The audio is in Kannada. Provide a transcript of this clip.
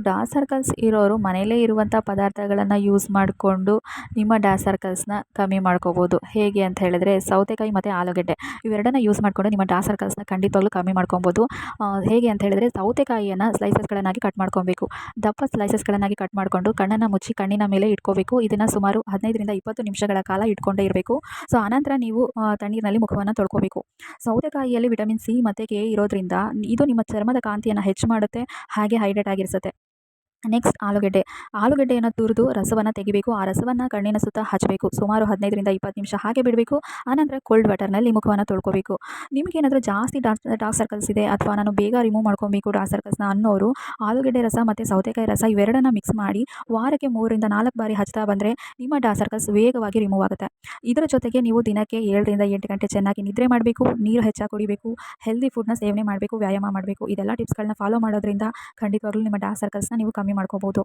ಡಾರ್ಕ್ ಸರ್ಕಲ್ಸ್ ಇರೋರು ಮನೆಯಲ್ಲೇ ಇರುವಂಥ ಪದಾರ್ಥಗಳನ್ನು ಯೂಸ್ ಮಾಡಿಕೊಂಡು ನಿಮ್ಮ ಡಾರ್ಕ್ ಸರ್ಕಲ್ಸ್ನ ಕಮ್ಮಿ ಮಾಡ್ಕೋಬೋದು. ಹೇಗೆ ಅಂತ ಹೇಳಿದ್ರೆ ಸೌತೆಕಾಯಿ ಮತ್ತು ಆಲೂಗಡ್ಡೆ ಇವೆರಡನ್ನ ಯೂಸ್ ಮಾಡಿಕೊಂಡು ನಿಮ್ಮ ಡಾರ್ಕ್ ಸರ್ಕಲ್ಸ್ನ ಖಂಡಿತವಾಗ್ಲೂ ಕಮ್ಮಿ ಮಾಡ್ಕೊಬೋದು. ಹೇಗೆ ಅಂತ ಹೇಳಿದ್ರೆ ಸೌತೆಕಾಯಿಯನ್ನು ಸ್ಲೈಸಸ್ಗಳನ್ನಾಗಿ ಕಟ್ ಮಾಡ್ಕೊಬೇಕು. ದಪ್ಪ ಸ್ಲೈಸಸ್ಗಳನ್ನಾಗಿ ಕಟ್ ಮಾಡಿಕೊಂಡು ಕಣ್ಣನ್ನು ಮುಚ್ಚಿ ಕಣ್ಣಿನ ಮೇಲೆ ಇಟ್ಕೋಬೇಕು. ಇದನ್ನು ಸುಮಾರು 15ರಿಂದ 20 ನಿಮಿಷಗಳ ಕಾಲ ಇಟ್ಕೊಂಡೇ ಇರಬೇಕು. ಸೊ ಆನಂತರ ನೀವು ತಣ್ಣೀರಿನಲ್ಲಿ ಮುಖವನ್ನು ತೊಳ್ಕೋಬೇಕು. ಸೌತೆಕಾಯಿಯಲ್ಲಿ ವಿಟಮಿನ್ ಸಿ ಮತ್ತು ಕೆ ಇರೋದ್ರಿಂದ ಇದು ನಿಮ್ಮ ಚರ್ಮದ ಕಾಂತಿಯನ್ನು ಹೆಚ್ಚು ಮಾಡುತ್ತೆ, ಹಾಗೆ ಹೈಡ್ರೇಟ್ ಆಗಿರಿಸುತ್ತೆ. ನೆಕ್ಸ್ಟ್ ಆಲೂಗಡ್ಡೆಯನ್ನು ತುರಿದು ರಸವನ್ನು ತೆಗಿಬೇಕು. ಆ ರಸವನ್ನು ಕಣ್ಣಿನ ಸುತ್ತ ಹಚ್ಚಬೇಕು. ಸುಮಾರು 15ರಿಂದ 20 ನಿಮಿಷ ಹಾಗೆ ಬಿಡಬೇಕು. ಆನಂತರ ಕೋಲ್ಡ್ ವಾಟರ್ನಲ್ಲಿ ಮುಖವನ್ನು ತೊಳ್ಕೋಬೇಕು. ನಿಮಗೇನಾದರೂ ಜಾಸ್ತಿ ಡಾರ್ಕ್ ಸರ್ಕಲ್ಸ್ ಇದೆ ಅಥವಾ ನಾನು ಬೇಗ ರಿಮೂವ್ ಮಾಡ್ಕೊಬೇಕು ಡಾರ್ಕ್ ಸರ್ಕಲ್ಸ್ನ ಅನ್ನೋರು ಆಲೂಗಡ್ಡೆ ರಸ ಮತ್ತು ಸೌತೆಕಾಯಿ ರಸ ಇವೆರಡನ್ನ ಮಿಕ್ಸ್ ಮಾಡಿ ವಾರಕ್ಕೆ 3ರಿಂದ 4 ಬಾರಿ ಹಚ್ತಾ ಬಂದರೆ ನಿಮ್ಮ ಡಾರ್ಕ್ ಸರ್ಕಲ್ಸ್ ವೇಗವಾಗಿ ರಿಮೂವ್ ಆಗುತ್ತೆ. ಇದರ ಜೊತೆಗೆ ನೀವು ದಿನಕ್ಕೆ 7ರಿಂದ 8 ಗಂಟೆ ಚೆನ್ನಾಗಿ ನಿದ್ರೆ ಮಾಡಬೇಕು, ನೀರು ಹೆಚ್ಚಾಗಿ ಕುಡಿಬೇಕು, ಹೆಲ್ದಿ ಫುಡ್ನ ಸೇವನೆ ಮಾಡಬೇಕು, ವ್ಯಾಯಾಮ ಮಾಡಬೇಕು. ಇದೆಲ್ಲ ಟಿಪ್ಸ್ಗಳನ್ನ ಫಾಲೋ ಮಾಡೋದ್ರಿಂದ ಖಂಡಿತವಾಗ್ಲೂ ನಿಮ್ಮ ಡಾರ್ಕ್ ಸರ್ಕಲ್ಸ್ನ ನೀವು ಕಮ್ಮಿ ಮಾಡ್ಕೋಬೋದು.